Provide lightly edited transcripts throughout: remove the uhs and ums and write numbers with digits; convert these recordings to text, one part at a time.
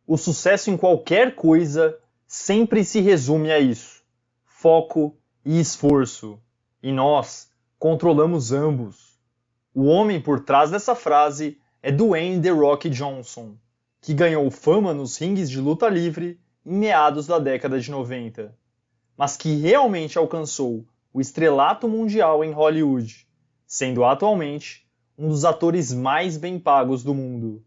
O sucesso em qualquer coisa sempre se resume a isso: foco e esforço. E nós controlamos ambos. O homem por trás dessa frase é Dwayne "The Rock" Johnson, que ganhou fama nos ringues de luta livre em meados da década de 90, mas que realmente alcançou o estrelato mundial em Hollywood, sendo atualmente um dos atores mais bem pagos do mundo.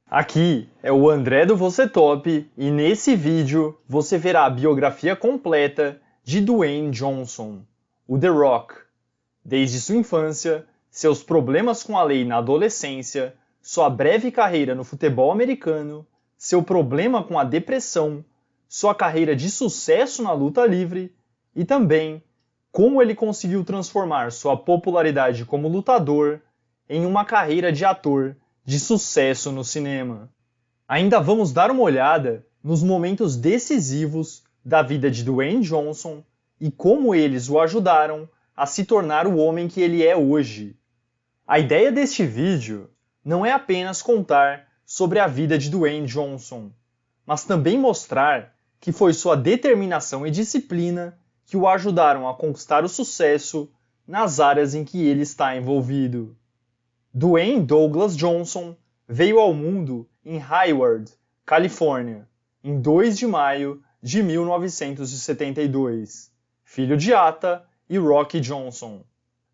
Aqui é o André do Você Top e nesse vídeo você verá a biografia completa de Dwayne Johnson, o The Rock. Desde sua infância, seus problemas com a lei na adolescência, sua breve carreira no futebol americano, seu problema com a depressão, sua carreira de sucesso na luta livre e também como ele conseguiu transformar sua popularidade como lutador em uma carreira de ator de sucesso no cinema. Ainda vamos dar uma olhada nos momentos decisivos da vida de Dwayne Johnson e como eles o ajudaram a se tornar o homem que ele é hoje. A ideia deste vídeo não é apenas contar sobre a vida de Dwayne Johnson, mas também mostrar que foi sua determinação e disciplina que o ajudaram a conquistar o sucesso nas áreas em que ele está envolvido. Dwayne Douglas Johnson veio ao mundo em Hayward, Califórnia, em 2 de maio de 1972, filho de Ata e Rocky Johnson.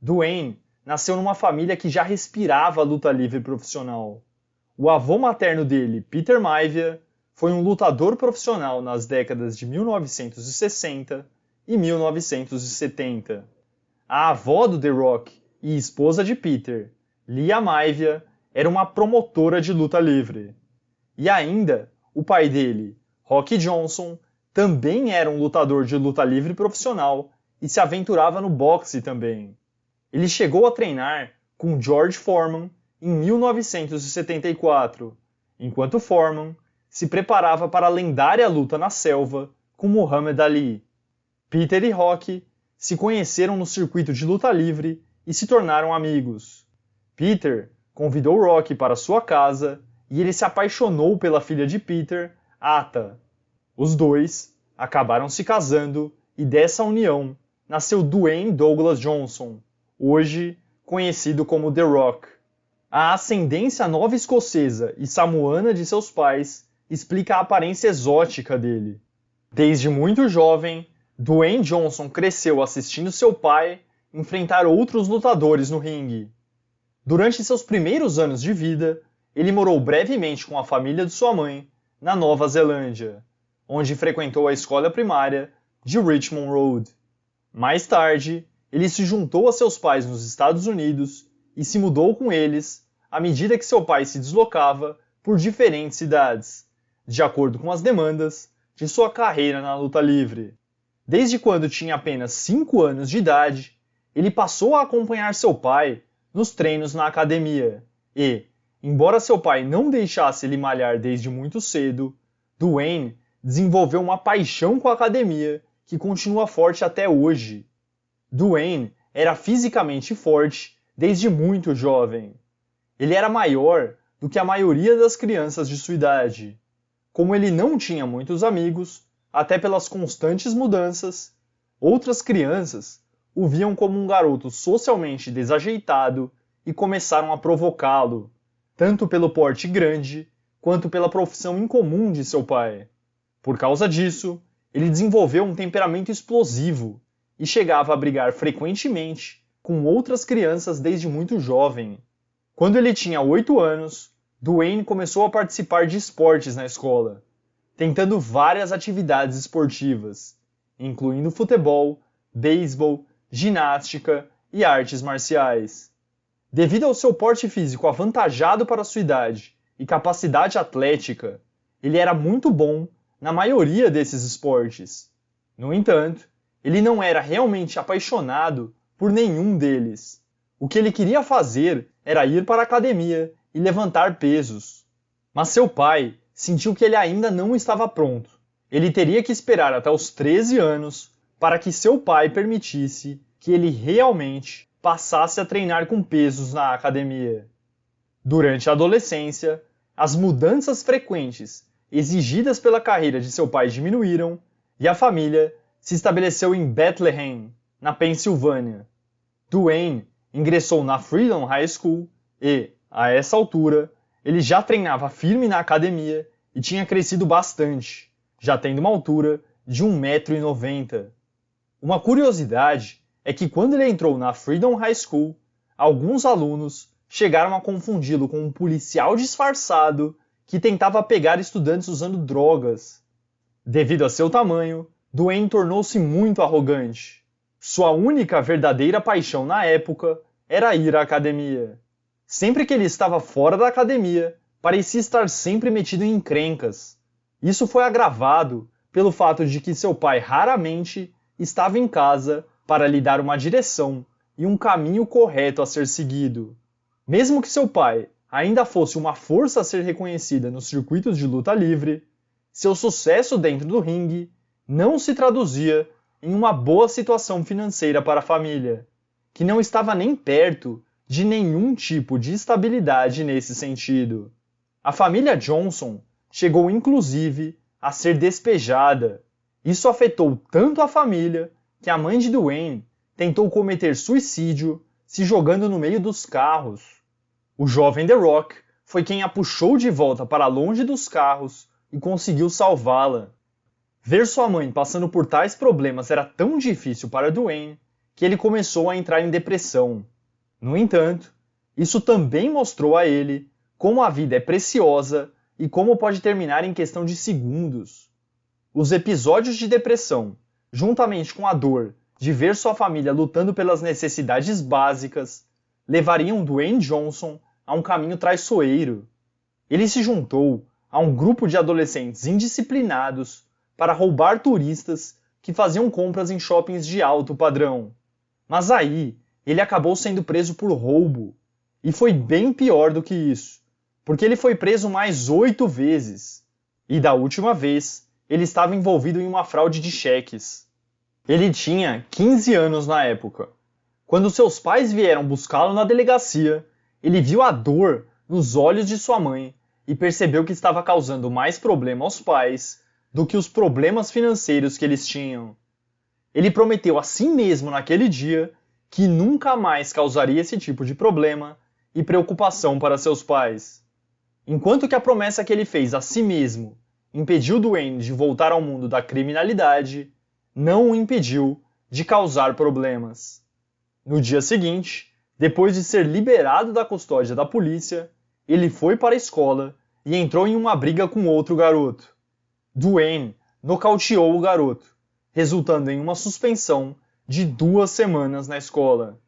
Dwayne nasceu numa família que já respirava a luta livre profissional. O avô materno dele, Peter Maivia, foi um lutador profissional nas décadas de 1960 e 1970. A avó do The Rock e esposa de Peter, Lia Maivia, era uma promotora de luta livre. E ainda, o pai dele, Rocky Johnson, também era um lutador de luta livre profissional e se aventurava no boxe também. Ele chegou a treinar com George Foreman em 1974, enquanto Foreman se preparava para a lendária luta na selva com Muhammad Ali. Peter e Rocky se conheceram no circuito de luta livre e se tornaram amigos. Peter convidou Rocky para sua casa e ele se apaixonou pela filha de Peter, Ata. Os dois acabaram se casando e dessa união nasceu Dwayne Douglas Johnson, hoje conhecido como The Rock. A ascendência nova-escocesa e samoana de seus pais explica a aparência exótica dele. Desde muito jovem, Dwayne Johnson cresceu assistindo seu pai enfrentar outros lutadores no ringue. Durante seus primeiros anos de vida, ele morou brevemente com a família de sua mãe na Nova Zelândia, onde frequentou a escola primária de Richmond Road. Mais tarde, ele se juntou a seus pais nos Estados Unidos e se mudou com eles à medida que seu pai se deslocava por diferentes cidades, de acordo com as demandas de sua carreira na luta livre. Desde quando tinha apenas 5 anos de idade, ele passou a acompanhar seu pai nos treinos na academia e, embora seu pai não deixasse ele malhar desde muito cedo, Dwayne desenvolveu uma paixão com a academia que continua forte até hoje. Dwayne era fisicamente forte desde muito jovem. Ele era maior do que a maioria das crianças de sua idade. Como ele não tinha muitos amigos, até pelas constantes mudanças, outras crianças o viam como um garoto socialmente desajeitado e começaram a provocá-lo, tanto pelo porte grande quanto pela profissão incomum de seu pai. Por causa disso, ele desenvolveu um temperamento explosivo e chegava a brigar frequentemente com outras crianças desde muito jovem. Quando ele tinha 8 anos, Dwayne começou a participar de esportes na escola, tentando várias atividades esportivas, incluindo futebol, beisebol, ginástica e artes marciais. Devido ao seu porte físico avantajado para sua idade e capacidade atlética, ele era muito bom na maioria desses esportes. No entanto, ele não era realmente apaixonado por nenhum deles. O que ele queria fazer era ir para a academia e levantar pesos. Mas seu pai sentiu que ele ainda não estava pronto. Ele teria que esperar até os 13 anos para que seu pai permitisse que ele realmente passasse a treinar com pesos na academia. Durante a adolescência, as mudanças frequentes exigidas pela carreira de seu pai diminuíram e a família se estabeleceu em Bethlehem, na Pensilvânia. Dwayne ingressou na Freedom High School e, a essa altura, ele já treinava firme na academia e tinha crescido bastante, já tendo uma altura de 1,90 m. Uma curiosidade é que quando ele entrou na Freedom High School, alguns alunos chegaram a confundi-lo com um policial disfarçado que tentava pegar estudantes usando drogas. Devido a seu tamanho, Dwayne tornou-se muito arrogante. Sua única verdadeira paixão na época era ir à academia. Sempre que ele estava fora da academia, parecia estar sempre metido em encrencas. Isso foi agravado pelo fato de que seu pai raramente estava em casa para lhe dar uma direção e um caminho correto a ser seguido. Mesmo que seu pai ainda fosse uma força a ser reconhecida nos circuitos de luta livre, seu sucesso dentro do ringue não se traduzia em uma boa situação financeira para a família, que não estava nem perto de nenhum tipo de estabilidade nesse sentido. A família Johnson chegou inclusive a ser despejada. Isso afetou tanto a família que a mãe de Dwayne tentou cometer suicídio se jogando no meio dos carros. O jovem The Rock foi quem a puxou de volta para longe dos carros e conseguiu salvá-la. Ver sua mãe passando por tais problemas era tão difícil para Dwayne que ele começou a entrar em depressão. No entanto, isso também mostrou a ele como a vida é preciosa e como pode terminar em questão de segundos. Os episódios de depressão, juntamente com a dor de ver sua família lutando pelas necessidades básicas, levariam Dwayne Johnson a um caminho traiçoeiro. Ele se juntou a um grupo de adolescentes indisciplinados para roubar turistas que faziam compras em shoppings de alto padrão. Mas aí, ele acabou sendo preso por roubo. E foi bem pior do que isso, porque ele foi preso mais 8 vezes. E da última vez, ele estava envolvido em uma fraude de cheques. Ele tinha 15 anos na época. Quando seus pais vieram buscá-lo na delegacia, ele viu a dor nos olhos de sua mãe e percebeu que estava causando mais problema aos pais do que os problemas financeiros que eles tinham. Ele prometeu a si mesmo naquele dia que nunca mais causaria esse tipo de problema e preocupação para seus pais. Enquanto que a promessa que ele fez a si mesmo impediu Dwayne de voltar ao mundo da criminalidade, não o impediu de causar problemas. No dia seguinte, depois de ser liberado da custódia da polícia, ele foi para a escola e entrou em uma briga com outro garoto. Dwayne nocauteou o garoto, resultando em uma suspensão de 2 semanas na escola.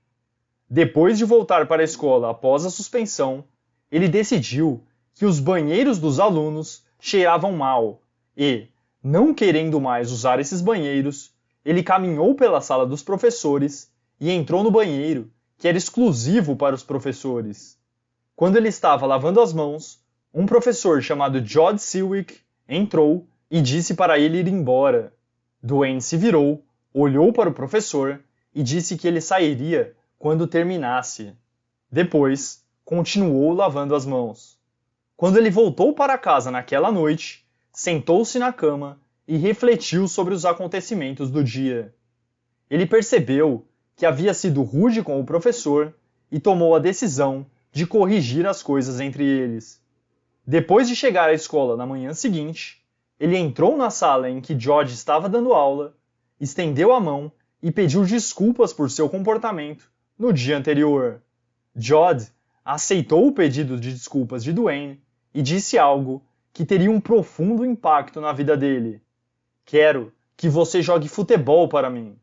Depois de voltar para a escola após a suspensão, ele decidiu que os banheiros dos alunos cheiravam mal e, não querendo mais usar esses banheiros, ele caminhou pela sala dos professores e entrou no banheiro, que era exclusivo para os professores. Quando ele estava lavando as mãos, um professor chamado Jod Silwick entrou e disse para ele ir embora. Dwayne se virou, olhou para o professor e disse que ele sairia quando terminasse. Depois, continuou lavando as mãos. Quando ele voltou para casa naquela noite, sentou-se na cama e refletiu sobre os acontecimentos do dia. Ele percebeu que havia sido rude com o professor e tomou a decisão de corrigir as coisas entre eles. Depois de chegar à escola na manhã seguinte, ele entrou na sala em que George estava dando aula, estendeu a mão e pediu desculpas por seu comportamento no dia anterior. Jod aceitou o pedido de desculpas de Dwayne e disse algo que teria um profundo impacto na vida dele. Quero que você jogue futebol para mim.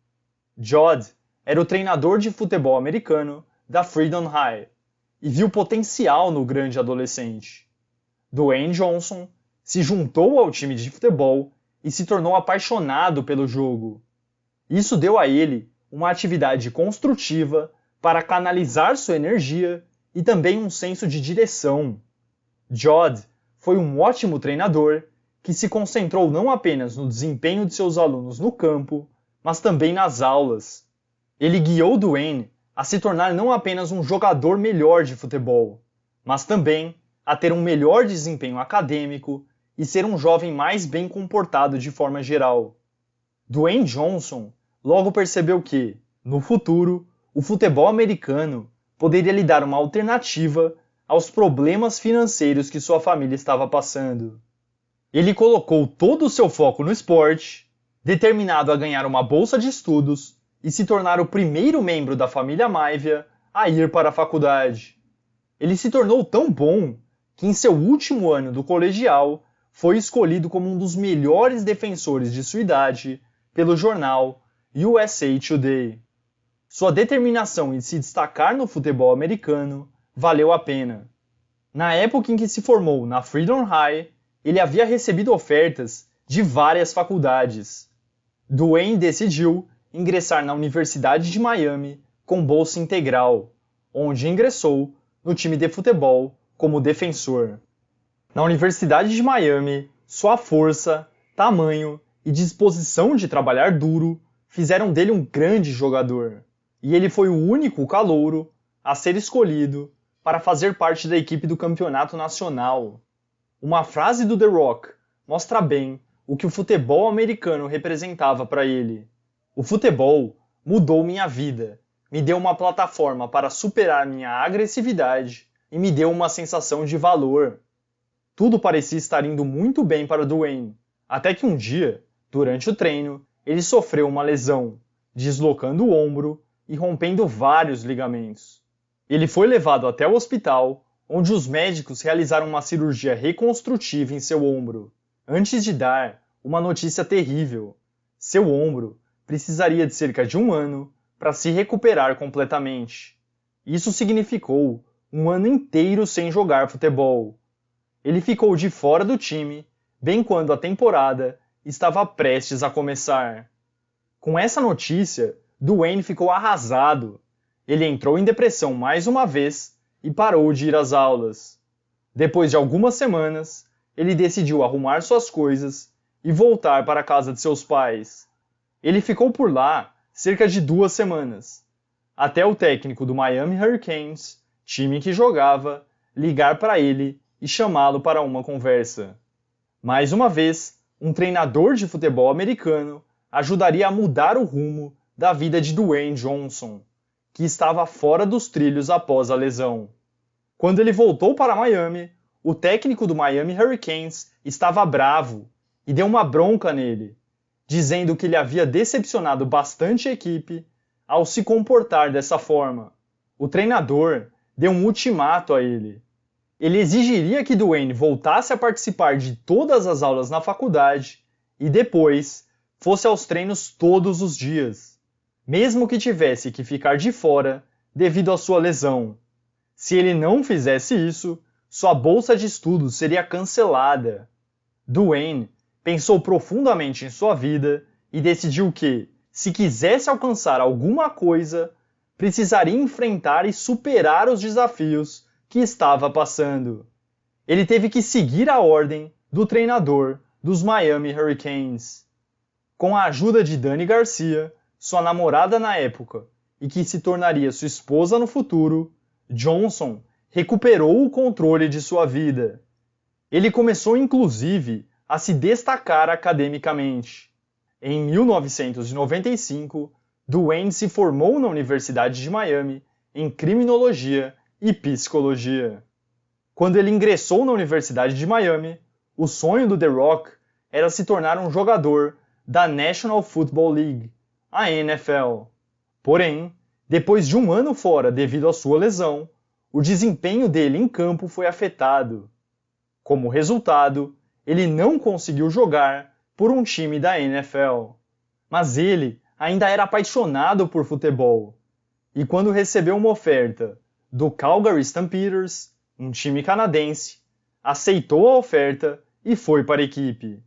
Jod era o treinador de futebol americano da Freedom High e viu potencial no grande adolescente. Dwayne Johnson se juntou ao time de futebol e se tornou apaixonado pelo jogo. Isso deu a ele uma atividade construtiva para canalizar sua energia e também um senso de direção. Jod foi um ótimo treinador que se concentrou não apenas no desempenho de seus alunos no campo, mas também nas aulas. Ele guiou Dwayne a se tornar não apenas um jogador melhor de futebol, mas também a ter um melhor desempenho acadêmico e ser um jovem mais bem comportado de forma geral. Dwayne Johnson logo percebeu que, no futuro, o futebol americano poderia lhe dar uma alternativa aos problemas financeiros que sua família estava passando. Ele colocou todo o seu foco no esporte, determinado a ganhar uma bolsa de estudos e se tornar o primeiro membro da família Maivia a ir para a faculdade. Ele se tornou tão bom que em seu último ano do colegial foi escolhido como um dos melhores defensores de sua idade pelo jornal USA Today. Sua determinação em se destacar no futebol americano valeu a pena. Na época em que se formou na Freedom High, ele havia recebido ofertas de várias faculdades. Dwayne decidiu ingressar na Universidade de Miami com bolsa integral, onde ingressou no time de futebol como defensor. Na Universidade de Miami, sua força, tamanho e disposição de trabalhar duro fizeram dele um grande jogador, e ele foi o único calouro a ser escolhido para fazer parte da equipe do campeonato nacional. Uma frase do The Rock mostra bem o que o futebol americano representava para ele. O futebol mudou minha vida, me deu uma plataforma para superar minha agressividade e me deu uma sensação de valor. Tudo parecia estar indo muito bem para Dwayne, até que um dia, durante o treino, ele sofreu uma lesão, deslocando o ombro e rompendo vários ligamentos. Ele foi levado até o hospital, onde os médicos realizaram uma cirurgia reconstrutiva em seu ombro, antes de dar uma notícia terrível. Seu ombro precisaria de cerca de 1 ano para se recuperar completamente. Isso significou um ano inteiro sem jogar futebol. Ele ficou de fora do time, bem quando a temporada estava prestes a começar. Com essa notícia, Dwayne ficou arrasado. Ele entrou em depressão mais uma vez e parou de ir às aulas. Depois de algumas semanas, ele decidiu arrumar suas coisas e voltar para a casa de seus pais. Ele ficou por lá cerca de 2 semanas, até o técnico do Miami Hurricanes, time que jogava, ligar para ele e chamá-lo para uma conversa. Mais uma vez, um treinador de futebol americano ajudaria a mudar o rumo da vida de Dwayne Johnson, que estava fora dos trilhos após a lesão. Quando ele voltou para Miami, o técnico do Miami Hurricanes estava bravo e deu uma bronca nele, dizendo que ele havia decepcionado bastante a equipe ao se comportar dessa forma. O treinador deu um ultimato a ele. Ele exigiria que Dwayne voltasse a participar de todas as aulas na faculdade e depois fosse aos treinos todos os dias, mesmo que tivesse que ficar de fora devido à sua lesão. Se ele não fizesse isso, sua bolsa de estudos seria cancelada. Dwayne pensou profundamente em sua vida e decidiu que, se quisesse alcançar alguma coisa, precisaria enfrentar e superar os desafios que estava passando. Ele teve que seguir a ordem do treinador dos Miami Hurricanes. Com a ajuda de Dani Garcia, sua namorada na época, e que se tornaria sua esposa no futuro, Johnson recuperou o controle de sua vida. Ele começou inclusive a se destacar academicamente. Em 1995, Dwayne se formou na Universidade de Miami em criminologia e psicologia. Quando ele ingressou na Universidade de Miami, o sonho do The Rock era se tornar um jogador da National Football League, a NFL. Porém, depois de 1 ano fora devido à sua lesão, o desempenho dele em campo foi afetado. Como resultado, ele não conseguiu jogar por um time da NFL. Mas ele ainda era apaixonado por futebol. E quando recebeu uma oferta do Calgary Stampeders, um time canadense, aceitou a oferta e foi para a equipe.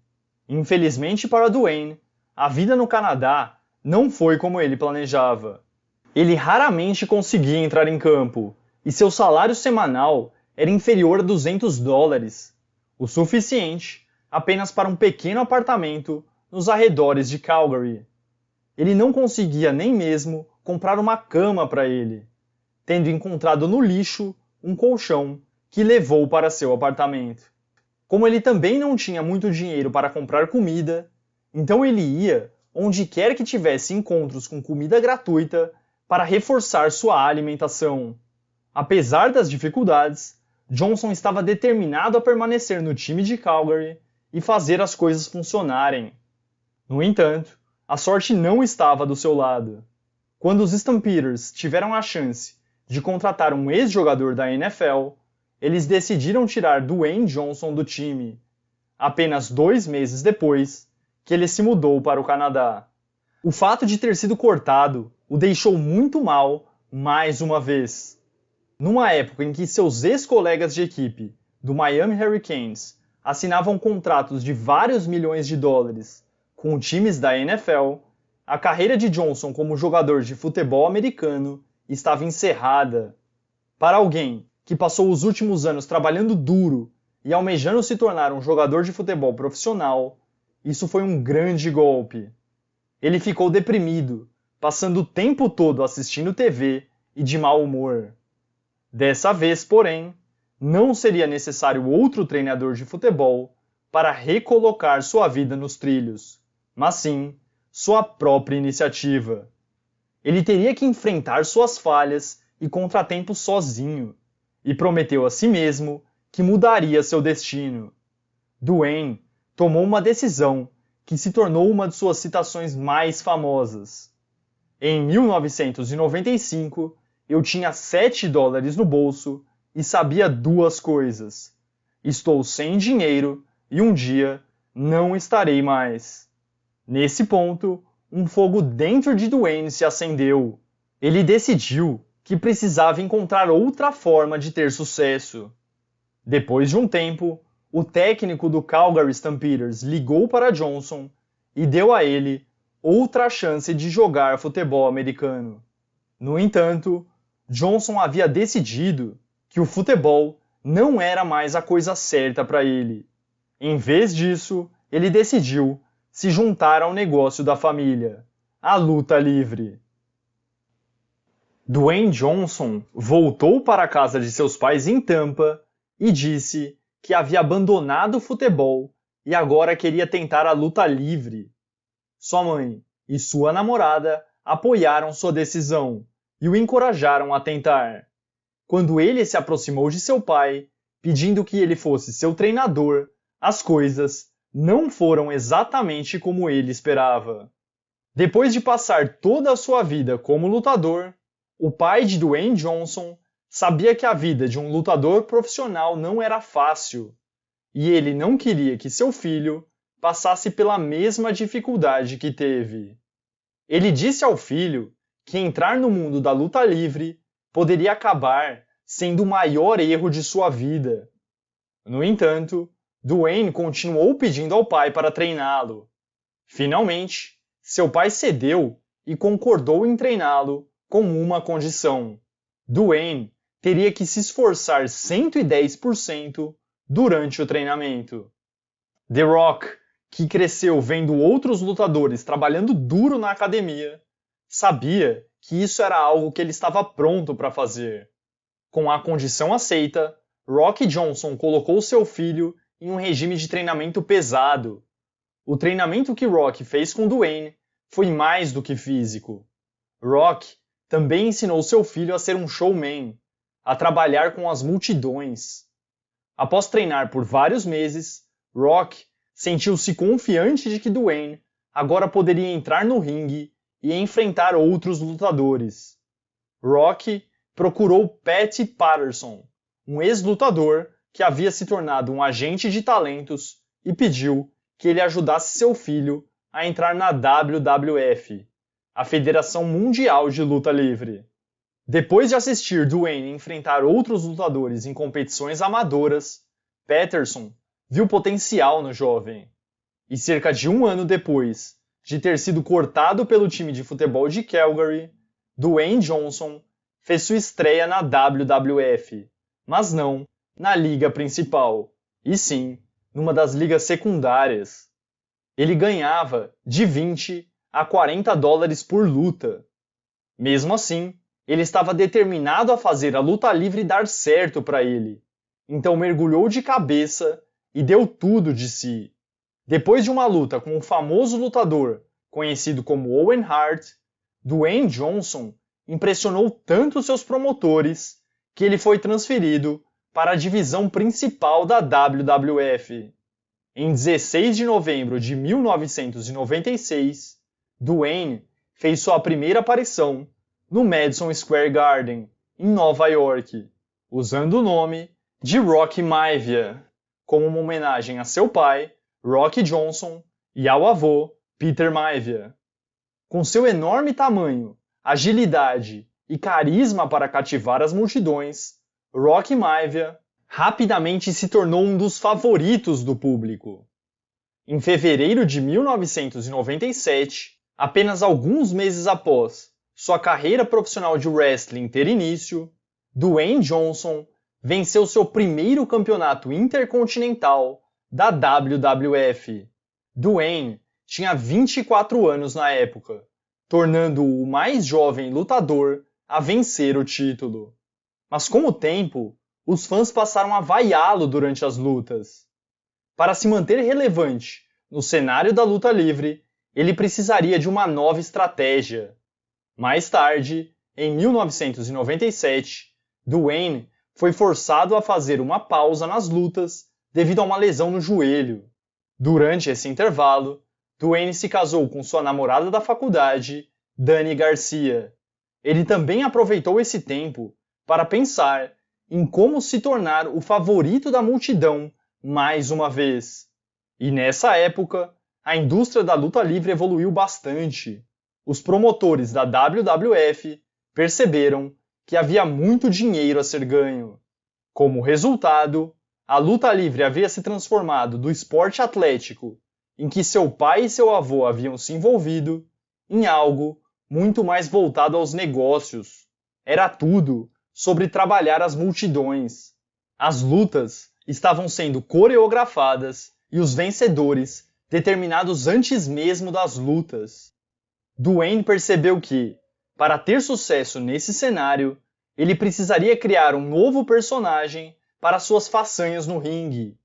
Infelizmente para Dwayne, a vida no Canadá não foi como ele planejava. Ele raramente conseguia entrar em campo, e seu salário semanal era inferior a $200, o suficiente apenas para um pequeno apartamento nos arredores de Calgary. Ele não conseguia nem mesmo comprar uma cama para ele, tendo encontrado no lixo um colchão que levou para seu apartamento. Como ele também não tinha muito dinheiro para comprar comida, então ele ia onde quer que tivesse encontros com comida gratuita para reforçar sua alimentação. Apesar das dificuldades, Johnson estava determinado a permanecer no time de Calgary e fazer as coisas funcionarem. No entanto, a sorte não estava do seu lado. Quando os Stampeders tiveram a chance de contratar um ex-jogador da NFL, eles decidiram tirar Dwayne Johnson do time, apenas 2 meses depois que ele se mudou para o Canadá. O fato de ter sido cortado o deixou muito mal mais uma vez. Numa época em que seus ex-colegas de equipe do Miami Hurricanes assinavam contratos de vários milhões de dólares com times da NFL, a carreira de Johnson como jogador de futebol americano estava encerrada. Para alguém que passou os últimos anos trabalhando duro e almejando se tornar um jogador de futebol profissional, isso foi um grande golpe. Ele ficou deprimido, passando o tempo todo assistindo TV e de mau humor. Dessa vez, porém, não seria necessário outro treinador de futebol para recolocar sua vida nos trilhos, mas sim sua própria iniciativa. Ele teria que enfrentar suas falhas e contratempos sozinho, e prometeu a si mesmo que mudaria seu destino. Dwayne tomou uma decisão que se tornou uma de suas citações mais famosas. Em 1995, eu tinha $7 no bolso e sabia 2 coisas. Estou sem dinheiro e um dia não estarei mais. Nesse ponto, um fogo dentro de Dwayne se acendeu. Ele decidiu que precisava encontrar outra forma de ter sucesso. Depois de um tempo, o técnico do Calgary Stampeders ligou para Johnson e deu a ele outra chance de jogar futebol americano. No entanto, Johnson havia decidido que o futebol não era mais a coisa certa para ele. Em vez disso, ele decidiu se juntar ao negócio da família, a luta livre. Dwayne Johnson voltou para a casa de seus pais em Tampa e disse que havia abandonado o futebol e agora queria tentar a luta livre. Sua mãe e sua namorada apoiaram sua decisão e o encorajaram a tentar. Quando ele se aproximou de seu pai, pedindo que ele fosse seu treinador, as coisas não foram exatamente como ele esperava. Depois de passar toda a sua vida como lutador, o pai de Dwayne Johnson sabia que a vida de um lutador profissional não era fácil, e ele não queria que seu filho passasse pela mesma dificuldade que teve. Ele disse ao filho que entrar no mundo da luta livre poderia acabar sendo o maior erro de sua vida. No entanto, Dwayne continuou pedindo ao pai para treiná-lo. Finalmente, seu pai cedeu e concordou em treiná-lo com uma condição. Dwayne teria que se esforçar 110% durante o treinamento. The Rock, que cresceu vendo outros lutadores trabalhando duro na academia, sabia que isso era algo que ele estava pronto para fazer. Com a condição aceita, Rock Johnson colocou seu filho em um regime de treinamento pesado. O treinamento que Rock fez com Dwayne foi mais do que físico. Rock também ensinou seu filho a ser um showman, a trabalhar com as multidões. Após treinar por vários meses, Rock sentiu-se confiante de que Dwayne agora poderia entrar no ringue e enfrentar outros lutadores. Rock procurou Pat Patterson, um ex-lutador que havia se tornado um agente de talentos, e pediu que ele ajudasse seu filho a entrar na WWF, a Federação Mundial de Luta Livre. Depois de assistir Dwayne enfrentar outros lutadores em competições amadoras, Patterson viu potencial no jovem. E cerca de 1 ano depois de ter sido cortado pelo time de futebol de Calgary, Dwayne Johnson fez sua estreia na WWF, mas não na liga principal, e sim numa das ligas secundárias. Ele ganhava de $20 a $40 por luta. Mesmo assim, ele estava determinado a fazer a luta livre dar certo para ele, então mergulhou de cabeça e deu tudo de si. Depois de uma luta com o famoso lutador, conhecido como Owen Hart, Dwayne Johnson impressionou tanto seus promotores que ele foi transferido para a divisão principal da WWF. Em 16 de novembro de 1996, Dwayne fez sua primeira aparição no Madison Square Garden, em Nova York, usando o nome de Rocky Maivia, como uma homenagem a seu pai, Rocky Johnson, e ao avô, Peter Maivia. Com seu enorme tamanho, agilidade e carisma para cativar as multidões, Rocky Maivia rapidamente se tornou um dos favoritos do público. Em fevereiro de 1997, apenas alguns meses após sua carreira profissional de wrestling ter início, Dwayne Johnson venceu seu primeiro campeonato intercontinental da WWF. Dwayne tinha 24 anos na época, tornando-o o mais jovem lutador a vencer o título. Mas com o tempo, os fãs passaram a vaiá-lo durante as lutas. Para se manter relevante no cenário da luta livre, ele precisaria de uma nova estratégia. Mais tarde, em 1997, Dwayne foi forçado a fazer uma pausa nas lutas devido a uma lesão no joelho. Durante esse intervalo, Dwayne se casou com sua namorada da faculdade, Dani Garcia. Ele também aproveitou esse tempo para pensar em como se tornar o favorito da multidão mais uma vez. E nessa época, a indústria da luta livre evoluiu bastante. Os promotores da WWF perceberam que havia muito dinheiro a ser ganho. Como resultado, a luta livre havia se transformado do esporte atlético, em que seu pai e seu avô haviam se envolvido, em algo muito mais voltado aos negócios. Era tudo sobre trabalhar as multidões. As lutas estavam sendo coreografadas e os vencedores determinados antes mesmo das lutas. Dwayne percebeu que, para ter sucesso nesse cenário, ele precisaria criar um novo personagem para suas façanhas no ringue.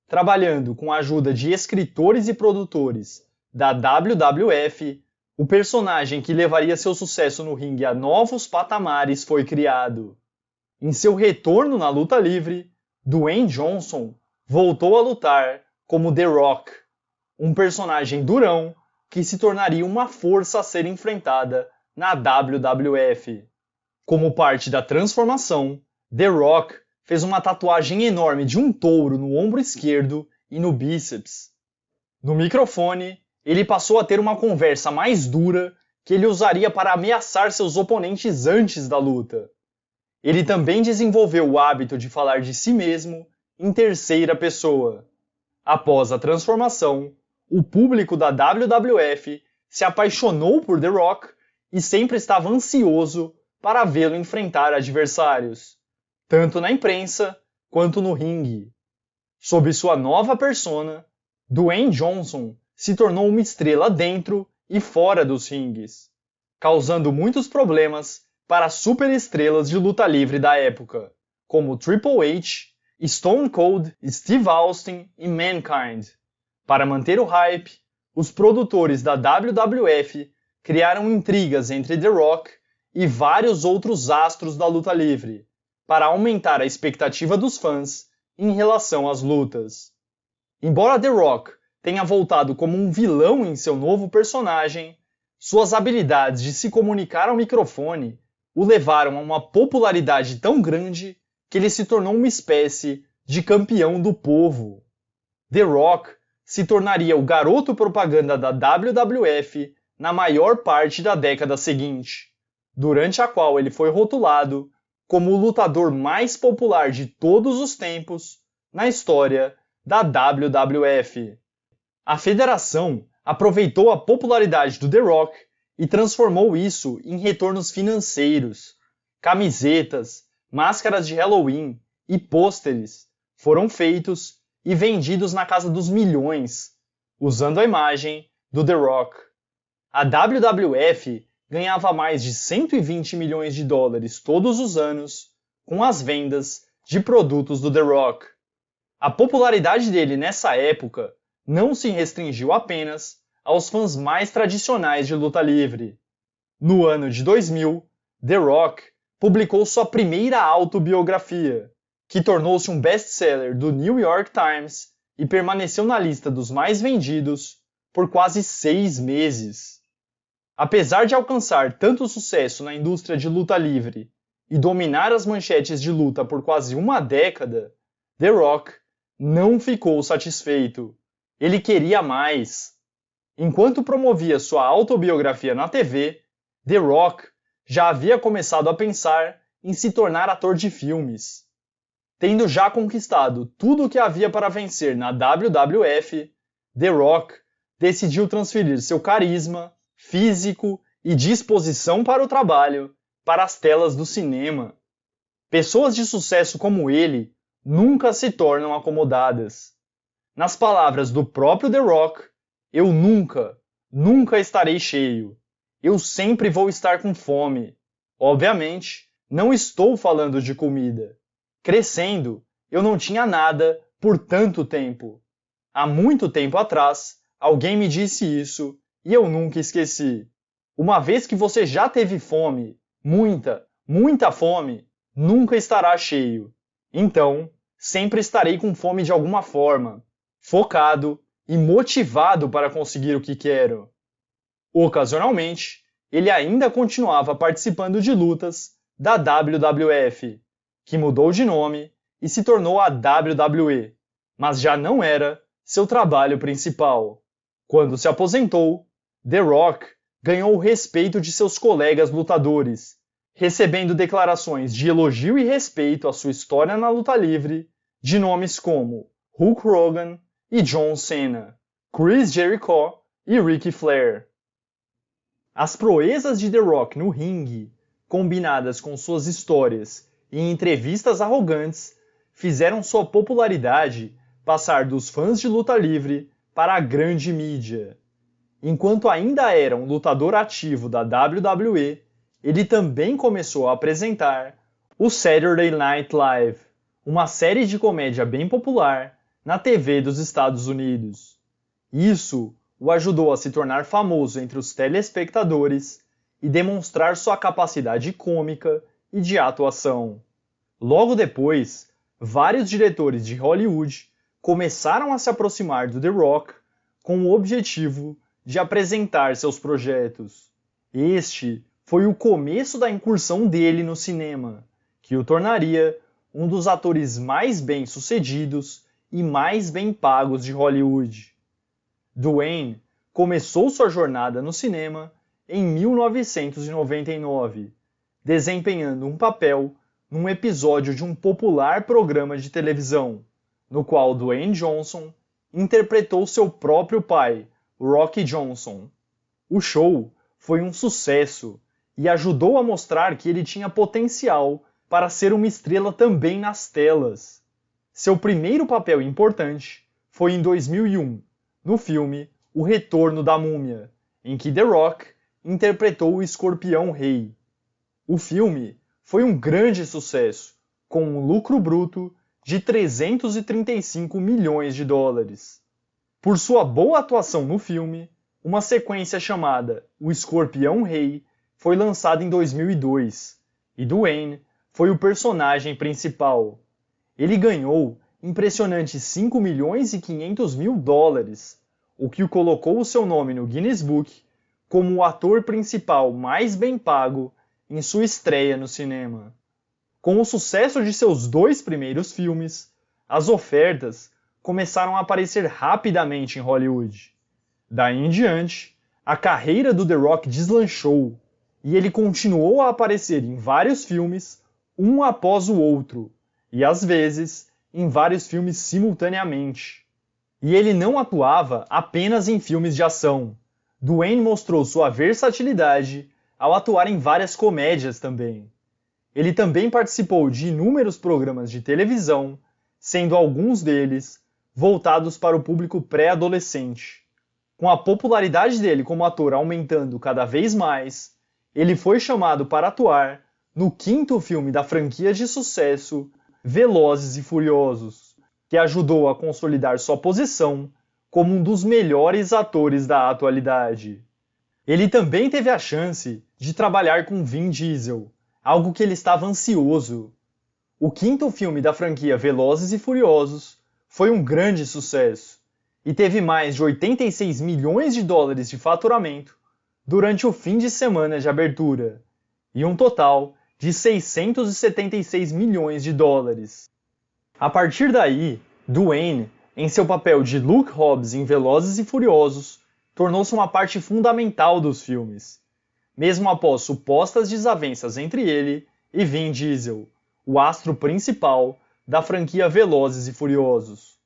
Trabalhando com a ajuda de escritores e produtores da WWF, o personagem que levaria seu sucesso no ringue a novos patamares foi criado. Em seu retorno na luta livre, Dwayne Johnson voltou a lutar como The Rock, um personagem durão que se tornaria uma força a ser enfrentada na WWF. Como parte da transformação, The Rock fez uma tatuagem enorme de um touro no ombro esquerdo e no bíceps. No microfone, ele passou a ter uma conversa mais dura que ele usaria para ameaçar seus oponentes antes da luta. Ele também desenvolveu o hábito de falar de si mesmo em terceira pessoa. Após a transformação, o público da WWF se apaixonou por The Rock e sempre estava ansioso para vê-lo enfrentar adversários, tanto na imprensa quanto no ringue. Sob sua nova persona, Dwayne Johnson se tornou uma estrela dentro e fora dos ringues, causando muitos problemas para superestrelas de luta livre da época, como Triple H, Stone Cold, Steve Austin e Mankind. Para manter o hype, os produtores da WWF criaram intrigas entre The Rock e vários outros astros da luta livre, para aumentar a expectativa dos fãs em relação às lutas. Embora The Rock tenha voltado como um vilão em seu novo personagem, suas habilidades de se comunicar ao microfone o levaram a uma popularidade tão grande que ele se tornou uma espécie de campeão do povo. The Rock se tornaria o garoto propaganda da WWF na maior parte da década seguinte, durante a qual ele foi rotulado como o lutador mais popular de todos os tempos na história da WWF. A federação aproveitou a popularidade do The Rock e transformou isso em retornos financeiros. Camisetas, máscaras de Halloween e pôsteres foram feitos e vendidos na casa dos milhões, usando a imagem do The Rock. A WWF ganhava mais de 120 milhões de dólares todos os anos com as vendas de produtos do The Rock. A popularidade dele nessa época não se restringiu apenas aos fãs mais tradicionais de luta livre. No ano de 2000, The Rock publicou sua primeira autobiografia, que tornou-se um best-seller do New York Times e permaneceu na lista dos mais vendidos por quase 6 meses. Apesar de alcançar tanto sucesso na indústria de luta livre e dominar as manchetes de luta por quase uma década, The Rock não ficou satisfeito. Ele queria mais. Enquanto promovia sua autobiografia na TV, The Rock já havia começado a pensar em se tornar ator de filmes. Tendo já conquistado tudo o que havia para vencer na WWF, The Rock decidiu transferir seu carisma, físico e disposição para o trabalho para as telas do cinema. Pessoas de sucesso como ele nunca se tornam acomodadas. Nas palavras do próprio The Rock, eu nunca estarei cheio. Eu sempre vou estar com fome. Obviamente, não estou falando de comida. Crescendo, eu não tinha nada por tanto tempo. Há muito tempo atrás, alguém me disse isso e eu nunca esqueci. Uma vez que você já teve fome, muita fome, nunca estará cheio. Então, sempre estarei com fome de alguma forma, focado e motivado para conseguir o que quero. Ocasionalmente, ele ainda continuava participando de lutas da WWF, que mudou de nome e se tornou a WWE, mas já não era seu trabalho principal. Quando se aposentou, The Rock ganhou o respeito de seus colegas lutadores, recebendo declarações de elogio e respeito à sua história na luta livre de nomes como Hulk Hogan e John Cena, Chris Jericho e Ric Flair. As proezas de The Rock no ringue, combinadas com suas histórias e entrevistas arrogantes, fizeram sua popularidade passar dos fãs de luta livre para a grande mídia. Enquanto ainda era um lutador ativo da WWE, ele também começou a apresentar o Saturday Night Live, uma série de comédia bem popular na TV dos Estados Unidos. Isso o ajudou a se tornar famoso entre os telespectadores e demonstrar sua capacidade cômica e de atuação. Logo depois, vários diretores de Hollywood começaram a se aproximar do The Rock com o objetivo de apresentar seus projetos. Este foi o começo da incursão dele no cinema, que o tornaria um dos atores mais bem-sucedidos e mais bem pagos de Hollywood. Dwayne começou sua jornada no cinema em 1999, desempenhando um papel num episódio de um popular programa de televisão, no qual Dwayne Johnson interpretou seu próprio pai, Rocky Johnson. O show foi um sucesso e ajudou a mostrar que ele tinha potencial para ser uma estrela também nas telas. Seu primeiro papel importante foi em 2001, no filme O Retorno da Múmia, em que The Rock interpretou o Escorpião Rei. O filme foi um grande sucesso, com um lucro bruto de 335 milhões de dólares. Por sua boa atuação no filme, uma sequência chamada O Escorpião Rei foi lançada em 2002, e Dwayne foi o personagem principal. Ele ganhou impressionantes 5 milhões e 500 mil dólares, o que o colocou o seu nome no Guinness Book como o ator principal mais bem pago em sua estreia no cinema. Com o sucesso de seus 2 primeiros filmes, as ofertas começaram a aparecer rapidamente em Hollywood. Daí em diante, a carreira do The Rock deslanchou e ele continuou a aparecer em vários filmes, um após o outro, e às vezes em vários filmes simultaneamente. E ele não atuava apenas em filmes de ação. Dwayne mostrou sua versatilidade ao atuar em várias comédias também. Ele também participou de inúmeros programas de televisão, sendo alguns deles voltados para o público pré-adolescente. Com a popularidade dele como ator aumentando cada vez mais, ele foi chamado para atuar no 5º filme da franquia de sucesso Velozes e Furiosos. que ajudou a consolidar sua posição como um dos melhores atores da atualidade. Ele também teve a chance de trabalhar com Vin Diesel, algo que ele estava ansioso. O quinto filme da franquia Velozes e Furiosos foi um grande sucesso e teve mais de 86 milhões de dólares de faturamento durante o fim de semana de abertura, e um total de 676 milhões de dólares. A partir daí, Dwayne, em seu papel de Luke Hobbs em Velozes e Furiosos, tornou-se uma parte fundamental dos filmes, mesmo após supostas desavenças entre ele e Vin Diesel, o astro principal da franquia Velozes e Furiosos.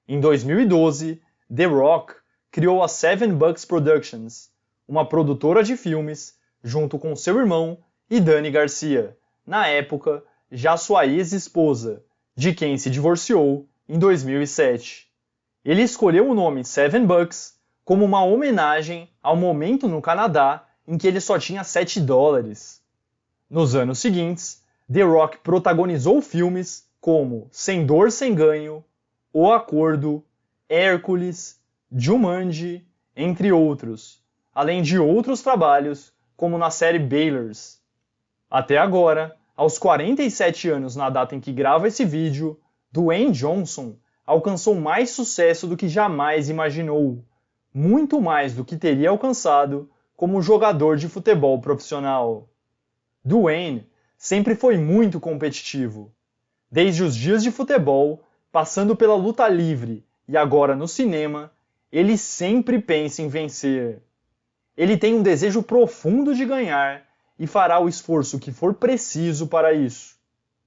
Em 2012, The Rock criou a Seven Bucks Productions, uma produtora de filmes, junto com seu irmão e Dani Garcia, na época já sua ex-esposa, de quem se divorciou em 2007. Ele escolheu o nome Seven Bucks como uma homenagem ao momento no Canadá em que ele só tinha $7. Nos anos seguintes, The Rock protagonizou filmes como Sem Dor, Sem Ganho, O Acordo, Hércules, Jumanji, entre outros, além de outros trabalhos como na série Baylors. Até agora, aos 47 anos na data em que gravo esse vídeo, Dwayne Johnson alcançou mais sucesso do que jamais imaginou, muito mais do que teria alcançado como jogador de futebol profissional. Dwayne sempre foi muito competitivo. Desde os dias de futebol, passando pela luta livre e agora no cinema, ele sempre pensa em vencer. Ele tem um desejo profundo de ganhar e fará o esforço que for preciso para isso.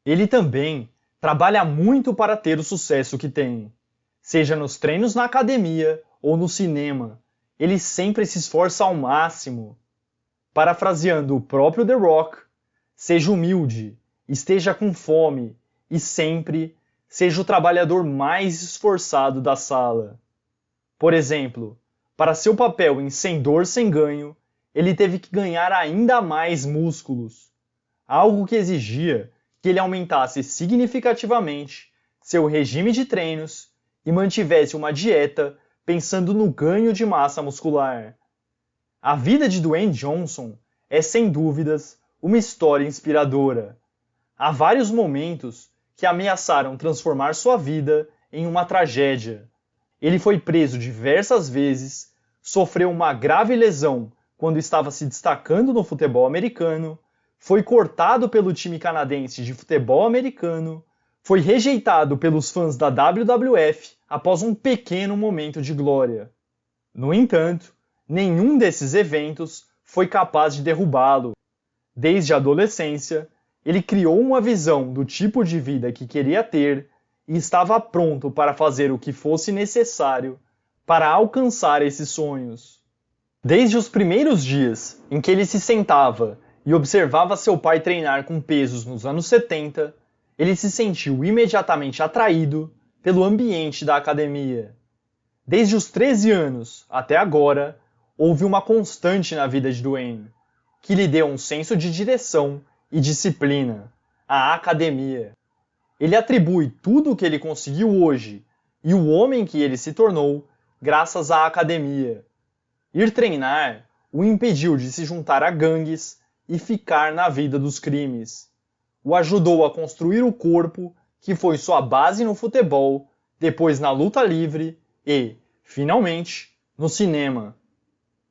Ele também trabalha muito para ter o sucesso que tem. Seja nos treinos na academia ou no cinema, ele sempre se esforça ao máximo. Parafraseando o próprio The Rock, seja humilde, esteja com fome e sempre seja o trabalhador mais esforçado da sala. Por exemplo, para seu papel em Sem Dor, Sem Ganho, ele teve que ganhar ainda mais músculos, algo que exigia que ele aumentasse significativamente seu regime de treinos e mantivesse uma dieta pensando no ganho de massa muscular. A vida de Dwayne Johnson é, sem dúvidas, uma história inspiradora. Há vários momentos que ameaçaram transformar sua vida em uma tragédia. Ele foi preso diversas vezes, sofreu uma grave lesão quando estava se destacando no futebol americano, foi cortado pelo time canadense de futebol americano, foi rejeitado pelos fãs da WWF após um pequeno momento de glória. No entanto, nenhum desses eventos foi capaz de derrubá-lo. Desde a adolescência, ele criou uma visão do tipo de vida que queria ter e estava pronto para fazer o que fosse necessário para alcançar esses sonhos. Desde os primeiros dias em que ele se sentava e observava seu pai treinar com pesos nos anos 70, ele se sentiu imediatamente atraído pelo ambiente da academia. Desde os 13 anos até agora, houve uma constante na vida de Dwayne, que lhe deu um senso de direção e disciplina, a academia. Ele atribui tudo o que ele conseguiu hoje e o homem que ele se tornou graças à academia. Ir treinar o impediu de se juntar a gangues e ficar na vida dos crimes. O ajudou a construir o corpo que foi sua base no futebol, depois na luta livre e, finalmente, no cinema.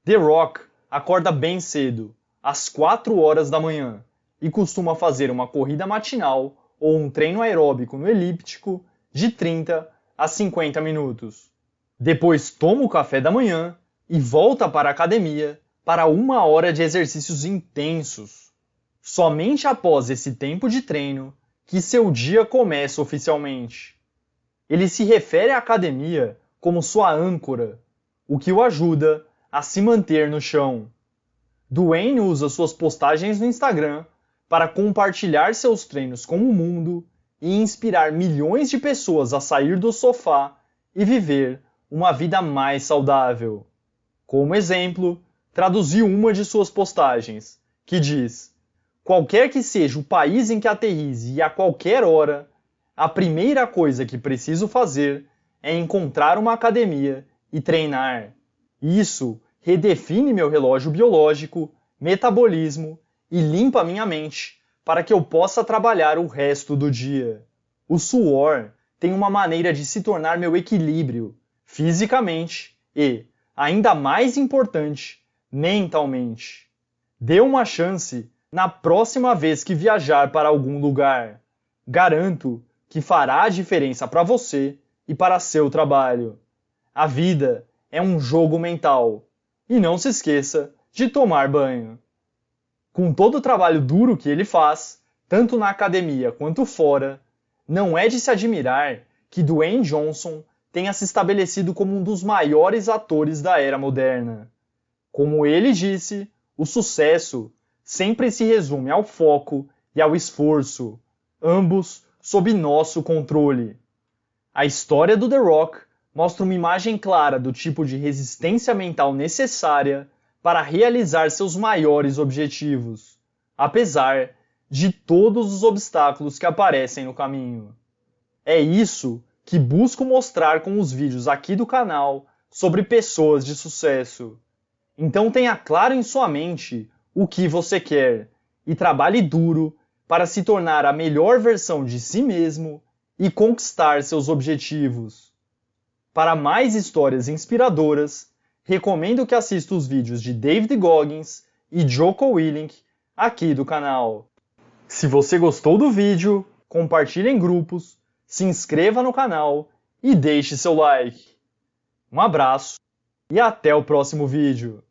The Rock acorda bem cedo, às 4 horas da manhã, e costuma fazer uma corrida matinal ou um treino aeróbico no elíptico de 30 a 50 minutos. Depois toma o café da manhã e volta para a academia para 1 hora de exercícios intensos. Somente após esse tempo de treino que seu dia começa oficialmente. Ele se refere à academia como sua âncora, o que o ajuda a se manter no chão. Dwayne usa suas postagens no Instagram para compartilhar seus treinos com o mundo e inspirar milhões de pessoas a sair do sofá e viver uma vida mais saudável. Como exemplo, traduziu uma de suas postagens, que diz: qualquer que seja o país em que aterrize e a qualquer hora, a primeira coisa que preciso fazer é encontrar uma academia e treinar. Isso redefine meu relógio biológico, metabolismo e limpa minha mente para que eu possa trabalhar o resto do dia. O suor tem uma maneira de se tornar meu equilíbrio, fisicamente e, ainda mais importante, mentalmente. Dê uma chance na próxima vez que viajar para algum lugar. Garanto que fará a diferença para você e para seu trabalho. A vida é um jogo mental. E não se esqueça de tomar banho. Com todo o trabalho duro que ele faz, tanto na academia quanto fora, não é de se admirar que Dwayne Johnson tenha se estabelecido como um dos maiores atores da era moderna. Como ele disse, o sucesso sempre se resume ao foco e ao esforço, ambos sob nosso controle. A história do The Rock mostra uma imagem clara do tipo de resistência mental necessária para realizar seus maiores objetivos, apesar de todos os obstáculos que aparecem no caminho. É isso que busco mostrar com os vídeos aqui do canal sobre pessoas de sucesso. Então tenha claro em sua mente o que você quer e trabalhe duro para se tornar a melhor versão de si mesmo e conquistar seus objetivos. Para mais histórias inspiradoras, recomendo que assista os vídeos de David Goggins e Jocko Willink aqui do canal. Se você gostou do vídeo, compartilhe em grupos, se inscreva no canal e deixe seu like. Um abraço e até o próximo vídeo.